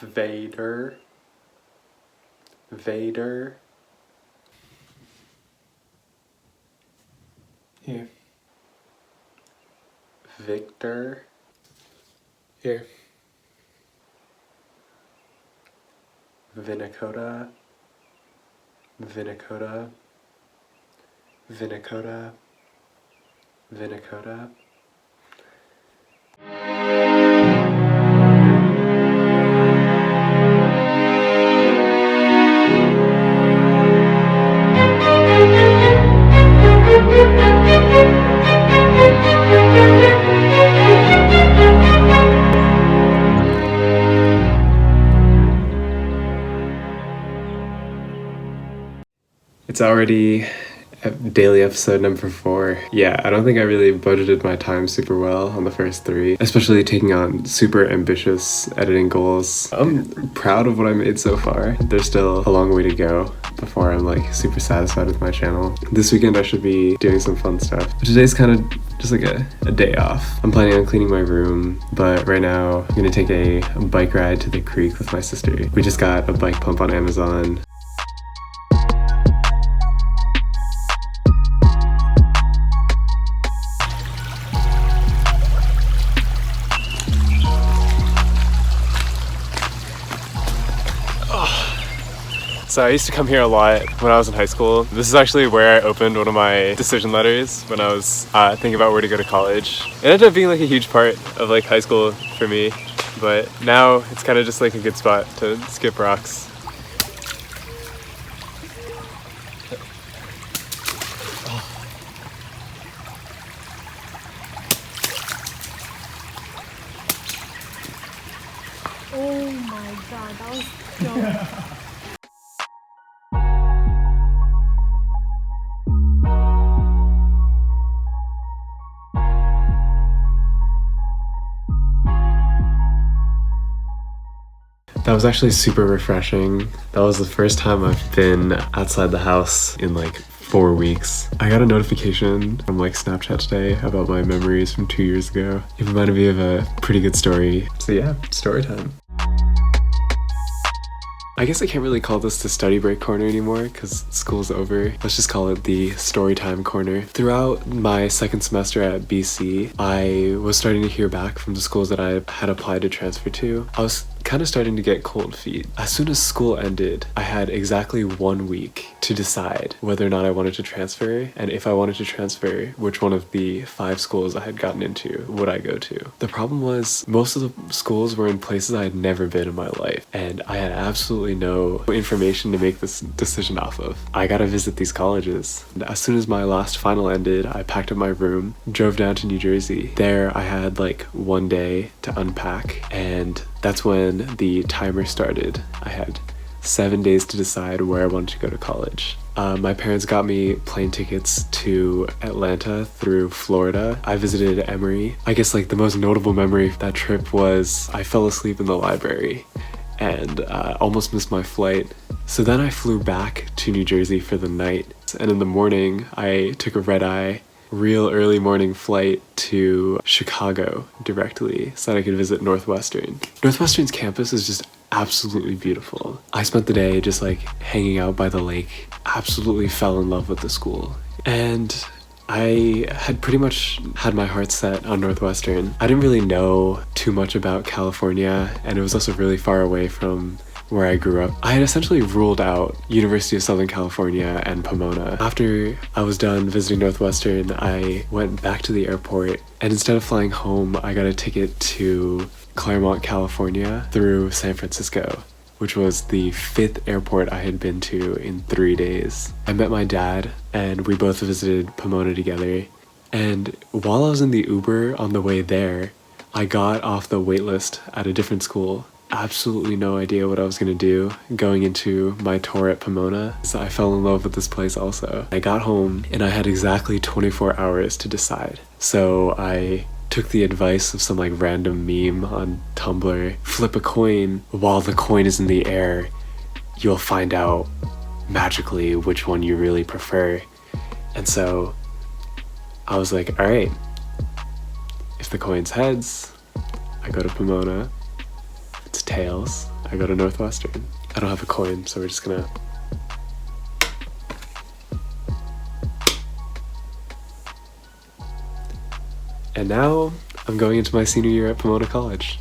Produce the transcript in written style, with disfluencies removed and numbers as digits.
Vader, Vader. Here. Victor, Here. Vinnakota, Vinnakota, Vinnakota, Vinnakota. It's already daily episode number 4. Yeah, I don't think I really budgeted my time super well on the first 3, especially taking on super ambitious editing goals. I'm proud of what I made so far. There's still a long way to go before I'm like super satisfied with my channel. This weekend I should be doing some fun stuff. But today's kind of just like a day off. I'm planning on cleaning my room, but right now I'm gonna take a bike ride to the creek with my sister. We just got a bike pump on Amazon. So I used to come here a lot when I was in high school. This is actually where I opened one of my decision letters when I was thinking about where to go to college. It ended up being like a huge part of like high school for me, but now it's kind of just like a good spot to skip rocks. Oh my god, that was so... That was actually super refreshing. That was the first time I've been outside the house in like 4 weeks. I got a notification from like Snapchat today about my memories from 2 years ago. It reminded me of a pretty good story. So yeah, story time. I guess I can't really call this the study break corner anymore because school's over. Let's just call it the story time corner. Throughout my second semester at BC, I was starting to hear back from the schools that I had applied to transfer to. I was kind of starting to get cold feet. As soon as school ended, I had exactly 1 week to decide whether or not I wanted to transfer, and if I wanted to transfer, which one of the 5 schools I had gotten into would I go to. The problem was most of the schools were in places I had never been in my life, and I had absolutely no information to make this decision off of. I gotta visit these colleges. And as soon as my last final ended, I packed up my room, drove down to New Jersey. There I had like 1 day to unpack, and that's when the timer started. I had 7 days to decide where I wanted to go to college. My parents got me plane tickets to Atlanta through Florida. I visited Emory. I guess like the most notable memory of that trip was I fell asleep in the library and almost missed my flight. So then I flew back to New Jersey for the night, and in the morning I took a red-eye real early morning flight to Chicago directly so that I could visit Northwestern. Northwestern's campus is just absolutely beautiful. I spent the day just like hanging out by the lake, absolutely fell in love with the school. And I had pretty much had my heart set on Northwestern. I didn't really know too much about California, and it was also really far away from where I grew up. I had essentially ruled out University of Southern California and Pomona. After I was done visiting Northwestern, I went back to the airport, and instead of flying home, I got a ticket to Claremont, California through San Francisco, which was the 5th airport I had been to in 3 days. I met my dad, and we both visited Pomona together. And while I was in the Uber on the way there, I got off the waitlist at a different school. Absolutely no idea what I was gonna do going into my tour at Pomona. So I fell in love with this place also. I got home and I had exactly 24 hours to decide. So I took the advice of some like random meme on Tumblr. Flip a coin. While the coin is in the air, you'll find out magically which one you really prefer. And so I was like, all right, if the coin's heads, I go to Pomona. It's tails. I go to Northwestern. I don't have a coin, so we're just gonna... And now I'm going into my senior year at Pomona College.